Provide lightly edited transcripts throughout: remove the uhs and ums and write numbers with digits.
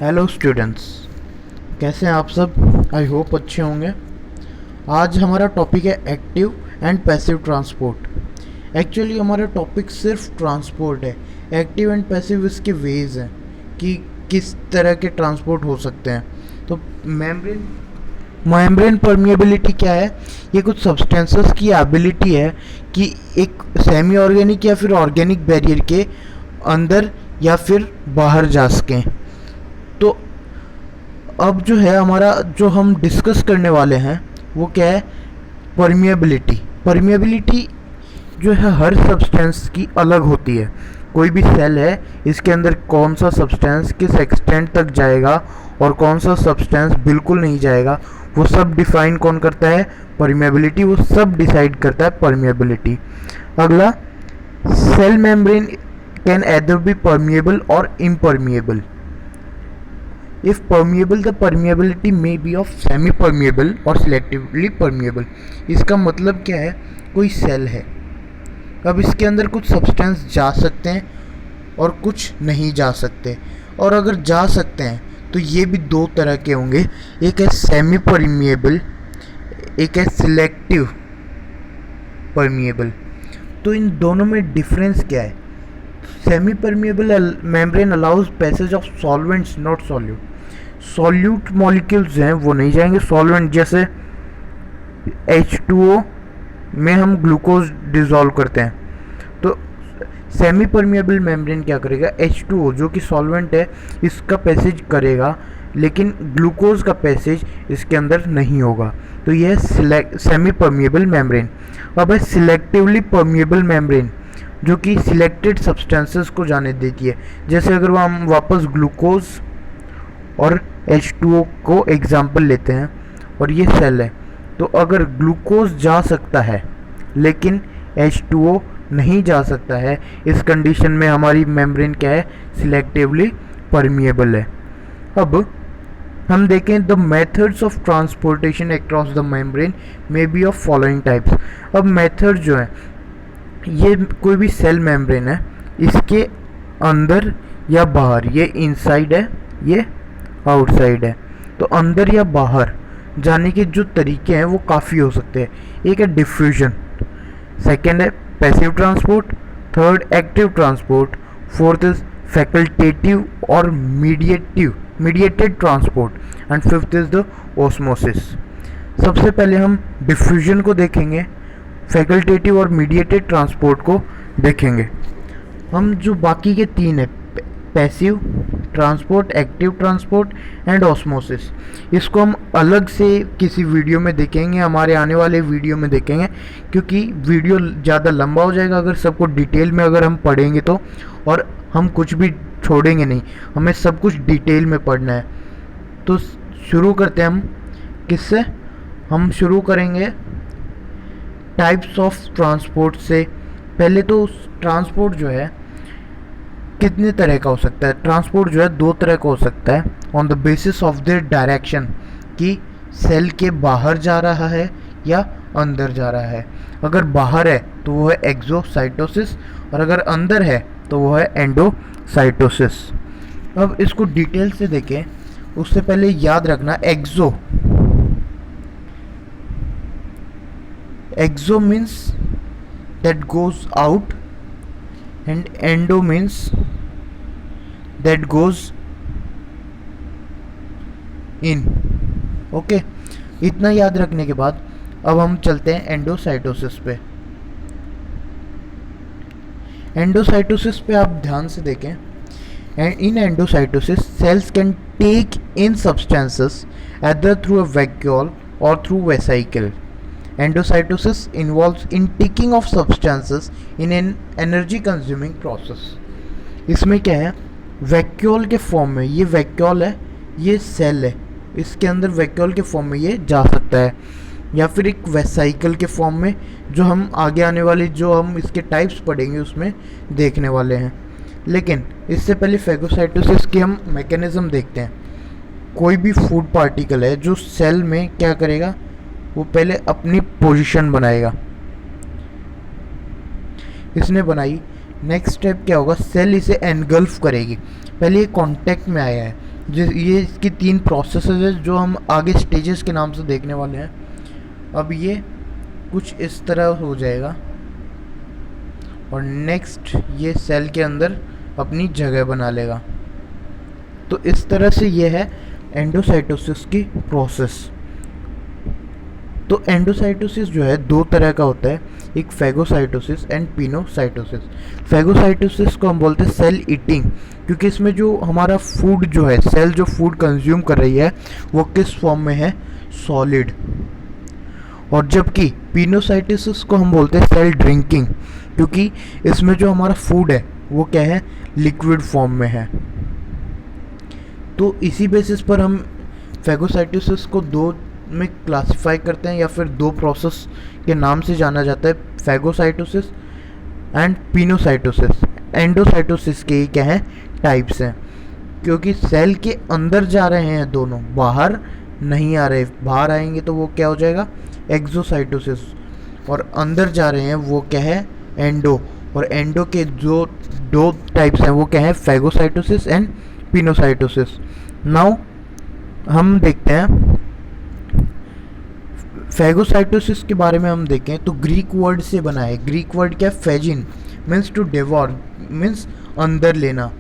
Hello students, कैसे हैं आप सब। आई होप अच्छे होंगे। आज हमारा टॉपिक है active and passive transport. Actually हमारा टॉपिक सिर्फ ट्रांसपोर्ट है। एक्टिव एंड पैसिव इसके वेज हैं कि किस तरह के ट्रांसपोर्ट हो सकते हैं। तो मेम्ब्रेन मेम्ब्रेन परमिएबिलिटी क्या है? ये कुछ सब्सटेंसेस की एबिलिटी है कि एक सेमी ऑर्गेनिक या फिर ऑर्गेनिक बैरियर के अंदर या फिर बाहर जा सकें। तो अब जो है हमारा जो हम डिस्कस करने वाले हैं वो क्या है? परमिएबिलिटी। परमिएबिलिटी जो है हर सब्सटेंस की अलग होती है। कोई भी सेल है, इसके अंदर कौन सा सब्सटेंस किस एक्सटेंट तक जाएगा और कौन सा सब्सटेंस बिल्कुल नहीं जाएगा, वो सब डिफाइन कौन करता है? परमिएबिलिटी। वो सब डिसाइड करता है परमिएबिलिटी। अगला, cell membrane can either be permeable और impermeable. If permeable, the permeability may be of semi permeable or selectively permeable। इसका मतलब क्या है? कोई सेल है, अब इसके अंदर कुछ सब्सटेंस जा सकते हैं और कुछ नहीं जा सकते। और अगर जा सकते हैं तो ये भी दो तरह के होंगे, एक है सेमी परमिएबल, एक है सिलेक्टिव परमिएबल। तो इन दोनों में डिफरेंस क्या है? Semi permeable membrane allows passage of solvents not solute. Solute molecules हैं वो नहीं जाएंगे। सॉल्वेंट जैसे H2O में हम ग्लूकोज डिसॉल्व करते हैं, तो सेमी परमिएबल मेम्ब्रेन क्या करेगा? H2O जो कि सॉल्वेंट है इसका पैसेज करेगा, लेकिन ग्लूकोज का पैसेज इसके अंदर नहीं होगा। तो यह सेमी परमिएबल मेम्ब्रेन। अब है सिलेक्टिवली परमिएबल मेम्ब्रेन, जो कि सिलेक्टेड सब्सटेंसेस को जाने देती है। जैसे अगर वो हम वापस ग्लूकोज और H2O को एग्जाम्पल लेते हैं और ये सेल है, तो अगर ग्लूकोज जा सकता है लेकिन H2O नहीं जा सकता है, इस कंडीशन में हमारी मेम्ब्रेन क्या है? सिलेक्टिवली परमिएबल है। अब हम देखें the methods of transportation across the membrane may be of following types. अब मेथड जो है, ये कोई भी सेल मेम्ब्रेन है, इसके अंदर या बाहर, ये इनसाइड है, ये आउटसाइड है, तो अंदर या बाहर जाने के जो तरीके हैं वो काफ़ी हो सकते हैं। एक है डिफ्यूजन, सेकंड है passive transport, third active transport, fourth is facultative और mediated transport and fifth is the osmosis. सबसे पहले हम डिफ्यूजन को देखेंगे, फैकल्टेटिव और मीडिएटेड ट्रांसपोर्ट को देखेंगे। हम जो बाकी के तीन है, passive transport, active transport and osmosis, इसको हम अलग से किसी वीडियो में देखेंगे, हमारे आने वाले वीडियो में देखेंगे, क्योंकि वीडियो ज़्यादा लंबा हो जाएगा अगर सबको डिटेल में अगर हम पढ़ेंगे तो, और हम कुछ भी छोड़ेंगे नहीं, हमें सब कुछ डिटेल में पढ़ना है। तो शुरू करते हैं हम किससे? हम शुरू करेंगे टाइप्स ऑफ ट्रांसपोर्ट से। पहले तो ट्रांसपोर्ट जो है कितने तरह का हो सकता है? ट्रांसपोर्ट जो है दो तरह का हो सकता है on the basis of their direction, कि सेल के बाहर जा रहा है या अंदर जा रहा है। अगर बाहर है तो वो है एक्सोसाइटोसिस, और अगर अंदर है तो वो है एंडोसाइटोसिस। अब इसको डिटेल से देखें, उससे पहले याद रखना एक्सो means that goes out and endo means that goes in। Okay, इतना याद रखने के बाद अब हम चलते हैं एंडोसाइटोसिस पे। एंडोसाइटोसिस पे आप ध्यान से देखें, and in endocytosis cells can take in substances either through a vacuole or through vesicle। Endocytosis involves in taking of substances in an energy consuming process। इसमें क्या है? वैक्यूल के फॉर्म में, ये वैक्यूल है, ये सेल है, इसके अंदर वैक्यूल के फॉर्म में ये जा सकता है, या फिर एक वेसाइकल के फॉर्म में, जो हम आगे आने वाली जो हम इसके टाइप्स पढ़ेंगे उसमें देखने वाले हैं। लेकिन इससे पहले फैगोसाइटोसिस की हम मैकेनिज्म देखते हैं। कोई भी फूड पार्टिकल है जो सेल में क्या करेगा? वो पहले अपनी पोजीशन बनाएगा, इसने बनाई, नेक्स्ट स्टेप क्या होगा? सेल इसे एनगल्फ करेगी। पहले ये कांटेक्ट में आया है, ये इसकी 3 प्रोसेसेस है जो हम आगे स्टेजेस के नाम से देखने वाले हैं। अब ये कुछ इस तरह हो जाएगा और नेक्स्ट ये सेल के अंदर अपनी जगह बना लेगा। तो इस तरह से ये है एंडोसाइटोसिस की प्रोसेस। तो एंडोसाइटोसिस जो है 2 तरह का होता है, एक फैगोसाइटोसिस एंड पिनोसाइटोसिस। फैगोसाइटोसिस को हम बोलते हैं सेल ईटिंग, क्योंकि इसमें जो हमारा फूड जो है, सेल जो फूड कंज्यूम कर रही है वो किस फॉर्म में है, सॉलिड। और जबकि पिनोसाइटोसिस को हम बोलते हैं सेल ड्रिंकिंग, क्योंकि इसमें जो हमारा फूड है वो क्या है, लिक्विड फॉर्म में है। तो इसी बेसिस पर हम फैगोसाइटोसिस को 2 में क्लासिफाई करते हैं, या फिर 2 प्रोसेस के नाम से जाना जाता है, फैगोसाइटोसिस एंड पिनोसाइटोसिस। एंडोसाइटोसिस के ही क्या हैं, टाइप्स हैं, क्योंकि सेल के अंदर जा रहे हैं दोनों, बाहर नहीं आ रहे। बाहर आएंगे तो वो क्या हो जाएगा, एक्सोसाइटोसिस, और अंदर जा रहे हैं वो क्या है, एंडो। और एंडो के जो 2 टाइप्स हैं वो क्या है, फैगोसाइटोसिस एंड पिनोसाइटोसिस। नाउ हम देखते हैं फैगोसाइटोसिस के बारे में। हम देखें तो ग्रीक वर्ड से बना है। ग्रीक वर्ड क्या है, फेजिन, मीन्स टू डेवोर, मीन्स अंदर लेना,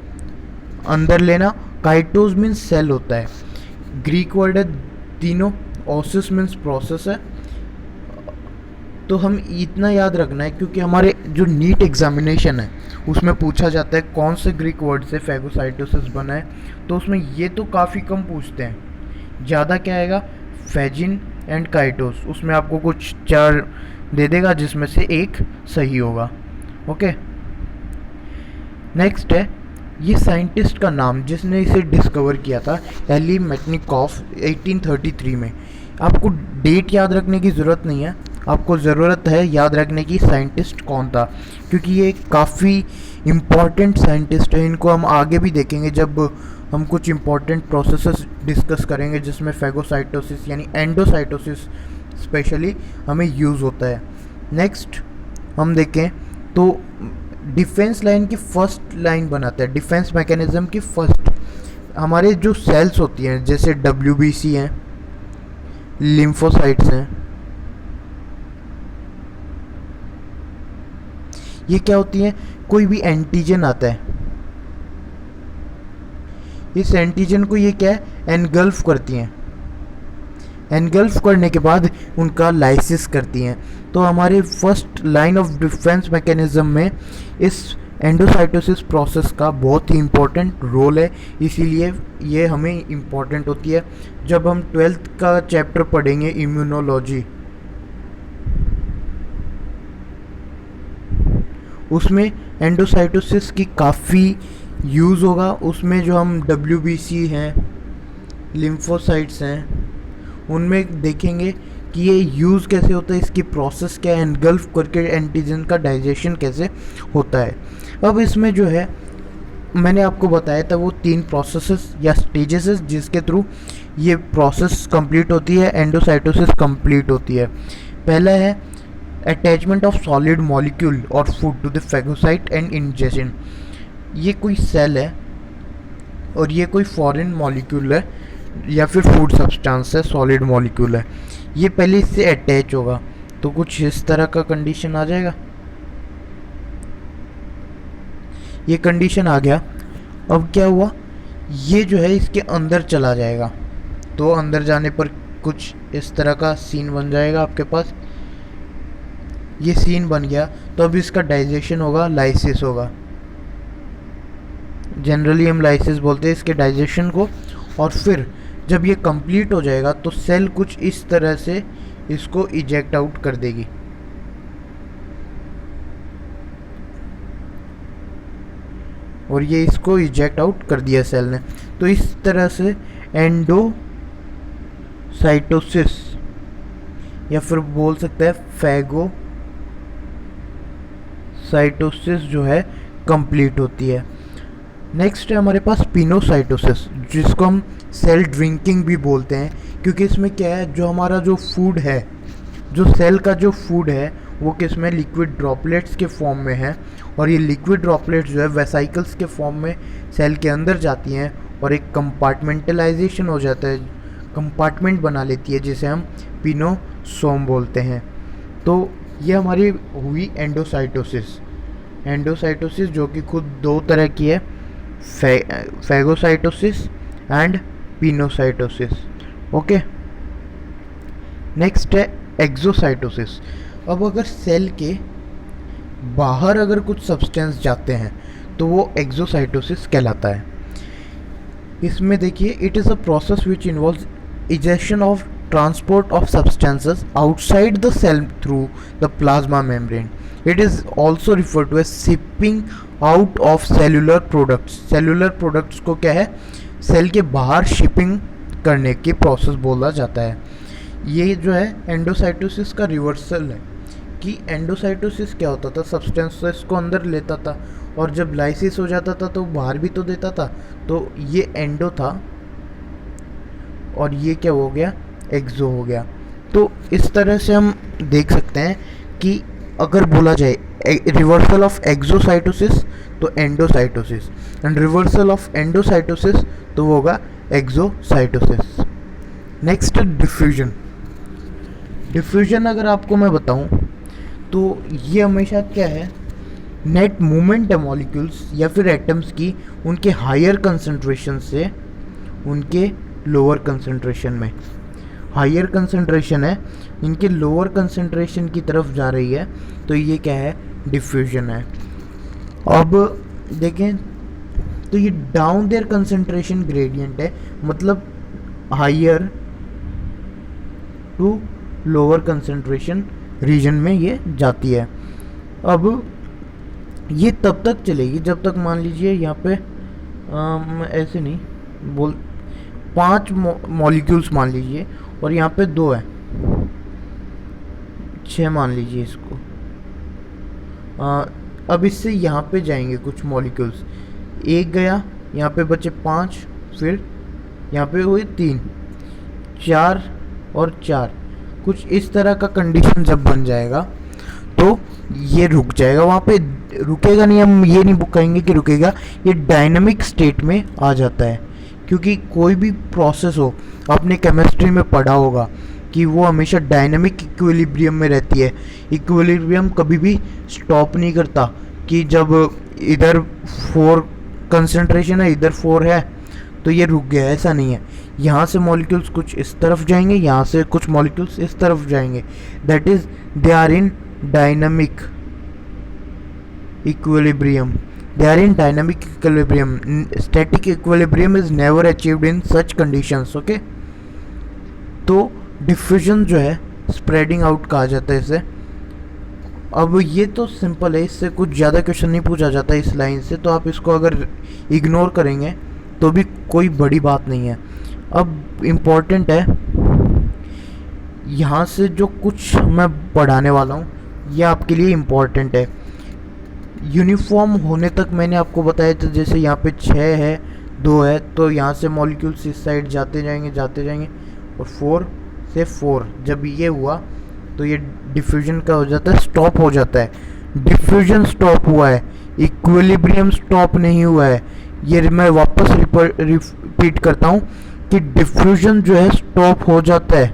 अंदर लेना। काइटोस मीन्स सेल होता है। ग्रीक वर्ड है तीनों। ओसिस मीन्स प्रोसेस है। तो हम इतना याद रखना है, क्योंकि हमारे जो नीट एग्जामिनेशन है उसमें पूछा जाता है कौन से ग्रीक वर्ड से फैगोसाइटोसिस बना है। तो उसमें ये तो काफ़ी कम पूछते हैं, ज़्यादा क्या आएगा, फेजिन एंड काइटोस। उसमें आपको कुछ 4 दे देगा जिसमें से एक सही होगा। ओके, नेक्स्ट है ये साइंटिस्ट का नाम जिसने इसे डिस्कवर किया था, एली मेटनिकॉफ 1833 में। आपको डेट याद रखने की ज़रूरत नहीं है, आपको ज़रूरत है याद रखने की साइंटिस्ट कौन था, क्योंकि ये काफ़ी इम्पॉर्टेंट साइंटिस्ट है। इनको हम आगे भी देखेंगे जब हम कुछ इम्पॉर्टेंट प्रोसेसेस डिस्कस करेंगे, जिसमें फैगोसाइटोसिस यानी एंडोसाइटोसिस स्पेशली हमें यूज़ होता है। नेक्स्ट हम देखें तो डिफेंस लाइन की फर्स्ट लाइन बनाता है, डिफेंस मैकेनिज्म की फर्स्ट। हमारे जो सेल्स होती हैं जैसे WBC हैं, लिम्फोसाइट्स हैं, ये क्या होती हैं, कोई भी एंटीजन आता है, इस एंटीजन को ये क्या है, एनगल्फ करती हैं। एनगल्फ करने के बाद उनका लाइसिस करती हैं। तो हमारे first line of defence mechanism में इस एंडोसाइटोसिस प्रोसेस का बहुत ही इम्पोर्टेंट रोल है, इसीलिए ये हमें इम्पोर्टेंट होती है। जब हम 12th का चैप्टर पढ़ेंगे इम्यूनोलॉजी, उसमें एंडोसाइटोसिस की काफ़ी यूज़ होगा। उसमें जो हम WBC हैं, लिम्फोसाइट्स हैं, उनमें देखेंगे कि ये यूज़ कैसे होता है, इसकी प्रोसेस क्या है, एनगल्फ करके एंटीजन का डाइजेशन कैसे होता है। अब इसमें जो है मैंने आपको बताया था वो 3 प्रोसेसेस या स्टेजेस जिसके थ्रू ये प्रोसेस कंप्लीट होती है, एंडोसाइटोसिस कंप्लीट होती है। पहला है अटैचमेंट ऑफ सॉलिड मॉलिक्यूल और food to the phagocyte and ingestion. ये कोई सेल है और ये कोई फॉरेन मॉलिक्यूल है या फिर फूड सब्सटेंस है, सॉलिड मॉलिक्यूल है, ये पहले इससे अटैच होगा। तो कुछ इस तरह का कंडीशन आ जाएगा, ये कंडीशन आ गया। अब क्या हुआ, ये जो है इसके अंदर चला जाएगा। तो अंदर जाने पर कुछ इस तरह का सीन बन जाएगा आपके पास। ये सीन बन गया तो अब इसका डाइजेशन होगा, लाइसिस होगा। जनरली हम लाइसिस बोलते हैं इसके डाइजेशन को। और फिर जब ये कंप्लीट हो जाएगा तो सेल कुछ इस तरह से इसको इजेक्ट आउट कर देगी। और ये इसको इजेक्ट आउट कर दिया सेल ने। तो इस तरह से एंडोसाइटोसिस या फिर बोल सकते हैं फैगोसाइटोसिस जो है कंप्लीट होती है। नेक्स्ट है हमारे पास पिनोसाइटोसिस, जिसको हम सेल ड्रिंकिंग भी बोलते हैं, क्योंकि इसमें क्या है, जो हमारा जो फूड है, जो सेल का जो फूड है वो किस में, लिक्विड ड्रॉपलेट्स के फॉर्म में है। और ये लिक्विड ड्रॉपलेट्स जो है वेसाइकल्स के फॉर्म में सेल के अंदर जाती हैं और एक कंपार्टमेंटलाइजेशन हो जाता है, कंपार्टमेंट बना लेती है जिसे हम पिनोसोम बोलते हैं। तो ये हमारी हुई एंडोसाइटोसिस। एंडोसाइटोसिस जो कि खुद दो तरह की है, phagocytosis and pinocytosis. Okay, next है एक्सोसाइटोसिस। अब अगर सेल के बाहर अगर कुछ सब्सटेंस जाते हैं तो वो एक्सोसाइटोसिस कहलाता है। इसमें देखिए, it is a process which involves ejection of transport of substances outside the cell through the plasma membrane. It is also referred to as shipping out of cellular products. Cellular products को क्या है, cell के बाहर shipping करने की process बोला जाता है। ये जो है एंडोसाइटोसिस का रिवर्सल है कि एंडोसाइटोसिस क्या होता था, सब्सटेंसेस को अंदर लेता था और जब लाइसिस हो जाता था तो बाहर भी तो देता था। तो ये एंडो था और ये क्या हो गया, एक्सो हो गया। तो इस तरह से हम देख सकते हैं कि अगर बोला जाए रिवर्सल ऑफ एक्सोसाइटोसिस तो endocytosis, and reversal of endocytosis तो वो होगा एक्सोसाइटोसिस। Next diffusion. डिफ्यूजन अगर आपको मैं बताऊं तो ये हमेशा क्या है, नेट मूवमेंट है मॉलिक्यूल्स या फिर एटम्स की उनके हायर कंसंट्रेशन से उनके लोअर कंसंट्रेशन में। हायर कंसंट्रेशन है, इनके लोअर कंसंट्रेशन की तरफ जा रही है, तो ये क्या है, डिफ्यूजन है। अब देखें तो ये डाउन देयर कंसंट्रेशन ग्रेडियंट है, मतलब higher to lower concentration region में ये जाती है। अब ये तब तक चलेगी जब तक मान लीजिए यहाँ पे ऐसे नहीं बोल 5 मॉलिक्यूल्स मान लीजिए और यहाँ पे 2 है, 6 मान लीजिए इसको। अब इससे यहाँ पे जाएंगे कुछ मॉलिक्यूल्स, एक गया, यहाँ पे बचे 5, फिर यहाँ पे हुए 3, 4 और 4, कुछ इस तरह का कंडीशन जब बन जाएगा तो ये रुक जाएगा। वहाँ पे रुकेगा नहीं, हम ये नहीं कहेंगे कि रुकेगा, ये डायनामिक स्टेट में आ जाता है। क्योंकि कोई भी प्रोसेस हो, आपने केमिस्ट्री में पढ़ा होगा कि वो हमेशा डायनामिक इक्विलिब्रियम में रहती है। इक्विलिब्रियम कभी भी स्टॉप नहीं करता कि जब इधर 4 कंसंट्रेशन है, इधर 4 है तो ये रुक गया, ऐसा नहीं है। यहाँ से मॉलिक्यूल्स कुछ इस तरफ जाएंगे, यहाँ से कुछ मॉलिक्यूल्स इस तरफ जाएंगे, that is they are in dynamic equilibrium. They are in dynamic equilibrium. Static equilibrium is never achieved in such conditions. Okay? तो डिफ्यूजन जो है स्प्रेडिंग आउट कहा जाता है इसे। अब ये तो सिंपल है, इससे कुछ ज़्यादा क्वेश्चन नहीं पूछा जाता इस लाइन से, तो आप इसको अगर इग्नोर करेंगे तो भी कोई बड़ी बात नहीं है। अब इम्पॉर्टेंट है, यहाँ से जो कुछ मैं पढ़ाने वाला हूँ ये आपके लिए इम्पॉर्टेंट है। यूनिफॉर्म होने तक मैंने आपको बताया था, जैसे यहाँ पे 6 है, 2 है, तो यहाँ से मॉलिक्यूल्स इस साइड जाते जाएंगे और 4 से 4 जब ये हुआ तो ये डिफ्यूजन का हो जाता है, स्टॉप हो जाता है। डिफ्यूजन स्टॉप हुआ है, इक्विलिब्रियम स्टॉप नहीं हुआ है। ये मैं वापस रिपीट करता हूँ कि डिफ्यूजन जो है स्टॉप हो जाता है,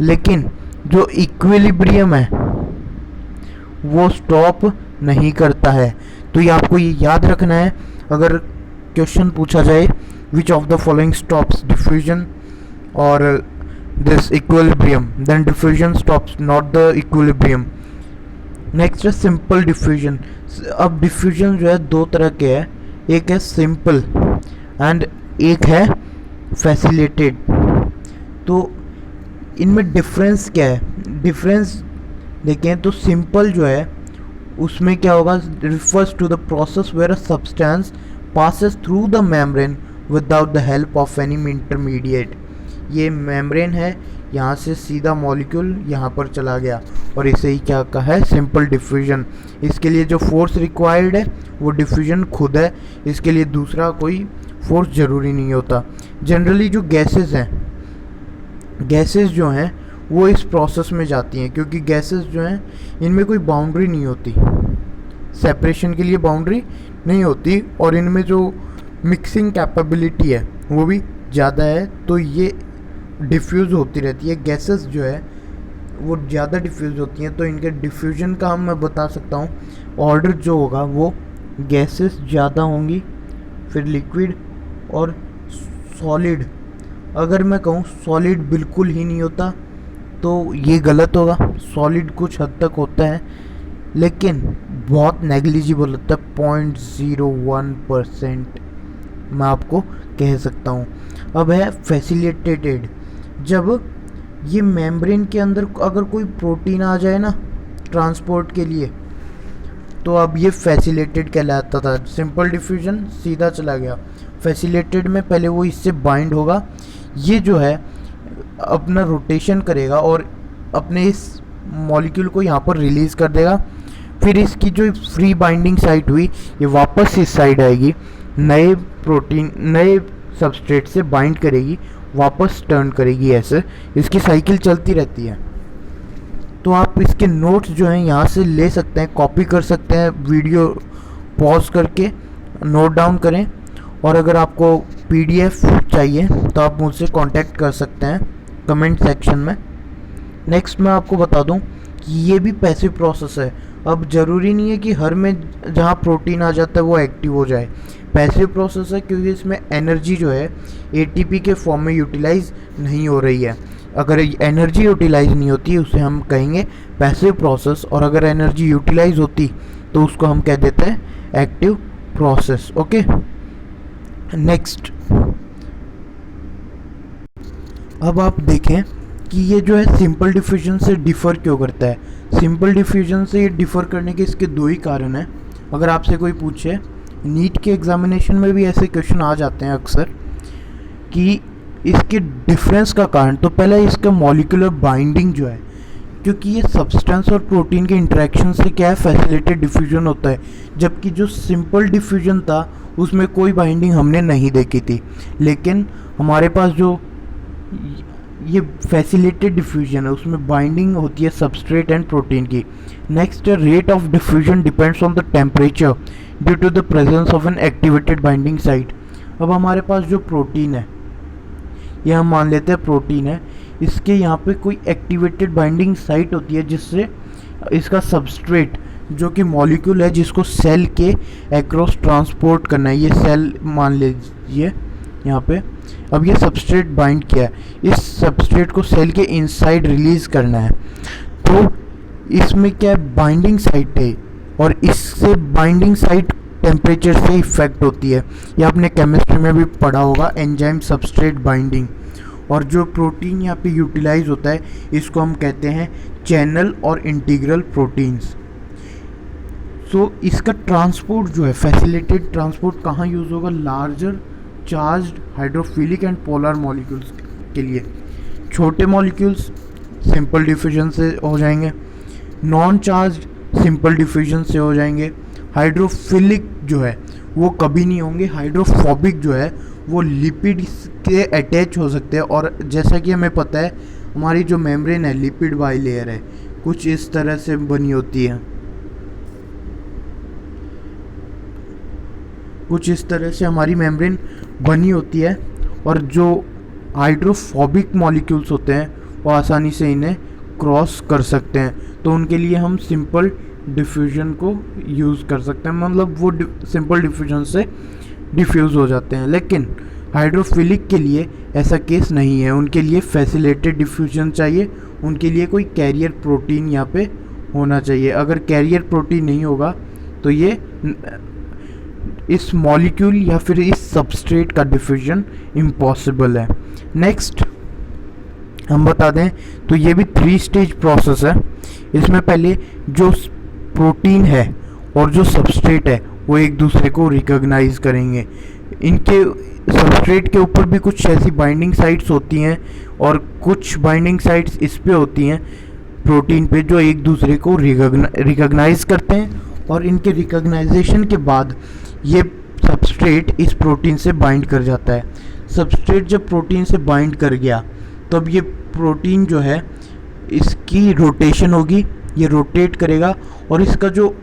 लेकिन जो इक्विलिब्रियम है वो स्टॉप नहीं करता है। तो ये आपको ये याद रखना है, अगर क्वेश्चन पूछा जाए which of the following stops diffusion और this equilibrium, then diffusion stops not the equilibrium. Next है सिंपल डिफ्यूजन। अब डिफ्यूजन जो है 2 तरह के है, एक है सिंपल एंड एक है फैसिलिटेड। तो इनमें डिफरेंस क्या है, डिफरेंस देखें तो सिंपल जो है उसमें क्या होगा, refers to the process where a substance passes through the membrane without the help of any intermediate. ये मेम्ब्रेन है, यहाँ से सीधा मॉलिक्यूल यहाँ पर चला गया और इसे ही क्या कहा है, सिंपल डिफ्यूजन। इसके लिए जो फोर्स रिक्वायर्ड है वो डिफ्यूजन खुद है, इसके लिए दूसरा कोई फोर्स ज़रूरी नहीं होता। जनरली जो गैसेस हैं, गैसेस जो हैं वो इस प्रोसेस में जाती हैं, क्योंकि गैसेस जो हैं इनमें कोई बाउंड्री नहीं होती, सेपरेशन के लिए बाउंड्री नहीं होती, और इनमें जो मिक्सिंग कैपेबिलिटी है वो भी ज़्यादा है, तो ये डिफ्यूज़ होती रहती है। गैसेस जो है वो ज़्यादा डिफ्यूज़ होती हैं, तो इनके डिफ्यूजन का मैं बता सकता हूँ ऑर्डर जो होगा वो गैसेस ज़्यादा होंगी, फिर लिक्विड और सॉलिड। अगर मैं कहूँ सॉलिड बिल्कुल ही नहीं होता तो ये गलत होगा। सॉलिड कुछ हद तक होता है लेकिन बहुत नेग्लिजिबल होता है, 0.01% मैं आपको कह सकता हूँ। अब है फैसिलिटेटेड, जब ये मेम्ब्रेन के अंदर अगर कोई प्रोटीन आ जाए ना ट्रांसपोर्ट के लिए, तो अब ये फैसिलिटेटेड कहलाता था। सिंपल डिफ्यूजन सीधा चला गया, फैसिलिटेटेड में पहले वो इससे बाइंड होगा, ये जो है अपना रोटेशन करेगा और अपने इस मॉलिक्यूल को यहाँ पर रिलीज़ कर देगा। फिर इसकी जो फ्री बाइंडिंग साइट हुई ये वापस इस साइड आएगी, नए प्रोटीन नए सबस्ट्रेट से बाइंड करेगी, वापस टर्न करेगी, ऐसे इसकी साइकिल चलती रहती है। तो आप इसके नोट्स जो हैं यहाँ से ले सकते हैं, कॉपी कर सकते हैं, वीडियो पॉज करके नोट डाउन करें। और अगर आपको पीडीएफ चाहिए तो आप मुझसे कांटेक्ट कर सकते हैं कमेंट सेक्शन में। नेक्स्ट मैं आपको बता दूं कि ये भी पैसिव प्रोसेस है। अब ज़रूरी नहीं है कि हर में जहाँ प्रोटीन आ जाता है वो एक्टिव हो जाए। पैसिव प्रोसेस है क्योंकि इसमें एनर्जी जो है एटीपी के फॉर्म में यूटिलाइज नहीं हो रही है। अगर एनर्जी यूटिलाइज नहीं होती उसे हम कहेंगे पैसिव प्रोसेस, और अगर एनर्जी यूटिलाइज होती तो उसको हम कह देते हैं एक्टिव प्रोसेस। ओके, नेक्स्ट अब आप देखें कि ये जो है सिंपल डिफ्यूजन से डिफ़र क्यों करता है। सिंपल डिफ्यूजन से ये डिफ़र करने के इसके दो ही कारण हैं। अगर आपसे कोई पूछे, नीट के एग्जामिनेशन में भी ऐसे क्वेश्चन आ जाते हैं अक्सर कि इसके डिफरेंस का कारण, तो पहला इसका मॉलिक्यूलर बाइंडिंग जो है, क्योंकि ये सब्सटेंस और प्रोटीन के इंटरेक्शन से क्या है फैसिलिटेटेड डिफ्यूजन होता है, जबकि जो सिंपल डिफ्यूजन था उसमें कोई बाइंडिंग हमने नहीं देखी थी। लेकिन हमारे पास जो ये फैसिलिटेटेड डिफ्यूजन है उसमें बाइंडिंग होती है सबस्ट्रेट एंड प्रोटीन की। Next, rate of diffusion depends on the temperature due to the presence of an activated binding site. अब हमारे पास जो प्रोटीन है, ये हम मान लेते हैं प्रोटीन है, इसके यहाँ पे कोई एक्टिवेटेड बाइंडिंग साइट होती है जिससे इसका सबस्ट्रेट जो कि मॉलिक्यूल है जिसको सेल के एक्रॉस ट्रांसपोर्ट करना है, ये सेल मान लीजिए यहाँ पे। अब ये सबस्ट्रेट बाइंड किया है, इस सबस्ट्रेट को सेल के इनसाइड रिलीज करना है, तो इसमें क्या है बाइंडिंग साइट है, और इससे बाइंडिंग साइट टेम्परेचर से इफेक्ट होती है। ये आपने केमिस्ट्री में भी पढ़ा होगा, एंजाइम सबस्ट्रेट बाइंडिंग। और जो प्रोटीन यहाँ पे यूटिलाइज होता है इसको हम कहते हैं चैनल और इंटीग्रल प्रोटीन्स। सो इसका ट्रांसपोर्ट जो है फैसिलिटेटेड ट्रांसपोर्ट कहाँ यूज़ होगा, larger charged hydrophilic and polar molecules के लिए। छोटे मॉलिक्यूल्स सिंपल डिफ्यूजन से हो जाएंगे, नॉन चार्ज्ड सिंपल डिफ्यूजन से हो जाएंगे, हाइड्रोफिलिक जो है वो कभी नहीं होंगे, हाइड्रोफोबिक जो है वो लिपिड के अटैच हो सकते हैं। और जैसा कि हमें पता है हमारी जो मेम्ब्रेन है लिपिड बाइलेयर है, कुछ इस तरह से बनी होती है, कुछ इस तरह से हमारी मेम्ब्रेन बनी होती है। और जो हाइड्रोफोबिक मॉलिक्यूल्स होते हैं वो आसानी से इन्हें क्रॉस कर सकते हैं, तो उनके लिए हम सिंपल डिफ्यूजन को यूज़ कर सकते हैं, मतलब वो सिंपल डिफ्यूजन से डिफ्यूज़ हो जाते हैं। लेकिन हाइड्रोफिलिक के लिए ऐसा केस नहीं है, उनके लिए फैसिलिटेटेड डिफ्यूजन चाहिए, उनके लिए कोई कैरियर प्रोटीन यहाँ पे होना चाहिए। अगर कैरियर प्रोटीन नहीं होगा तो ये इस मॉलिक्यूल या फिर इस सबस्ट्रेट का डिफ्यूजन इम्पॉसिबल है। नेक्स्ट हम बता दें तो ये भी 3 स्टेज प्रोसेस है। इसमें पहले जो प्रोटीन है और जो सबस्ट्रेट है वो एक दूसरे को रिकॉग्नाइज करेंगे। इनके सबस्ट्रेट के ऊपर भी कुछ ऐसी बाइंडिंग साइट्स होती हैं और कुछ बाइंडिंग साइट्स इस पे होती हैं प्रोटीन पे जो एक दूसरे को रिकॉग्नाइज करते हैं, और इनके रिकॉग्नाइजेशन के बाद ये सबस्ट्रेट इस प्रोटीन से बाइंड कर जाता है। सबस्ट्रेट जब प्रोटीन से बाइंड कर गया तब ये प्रोटीन जो है इसकी रोटेशन होगी, ये रोटेट करेगा और इसका जो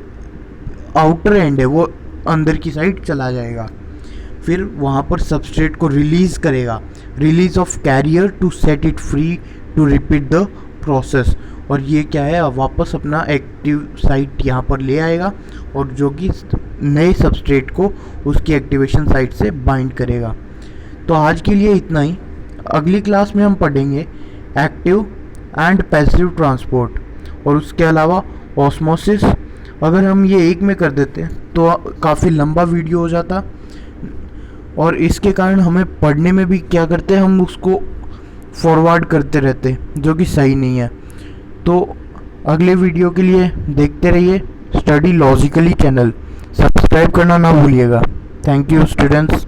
आउटर एंड है वो अंदर की साइड चला जाएगा। फिर वहाँ पर सबस्ट्रेट को रिलीज़ करेगा, release of carrier to set it free to repeat the process. और ये क्या है, वापस अपना एक्टिव साइट यहाँ पर ले आएगा और जो कि नए सबस्ट्रेट को उसकी एक्टिवेशन साइट से बाइंड करेगा। तो आज के लिए इतना ही। अगली क्लास में हम पढ़ेंगे एक्टिव एंड पैसिव ट्रांसपोर्ट और उसके अलावा ऑस्मोसिस। अगर हम ये एक में कर देते तो काफ़ी लंबा वीडियो हो जाता और इसके कारण हमें पढ़ने में भी क्या करते हैं, हम उसको फॉरवर्ड करते रहते जो कि सही नहीं है। तो अगले वीडियो के लिए देखते रहिए स्टडी लॉजिकली चैनल, सब्सक्राइब करना ना भूलिएगा। Thank you students.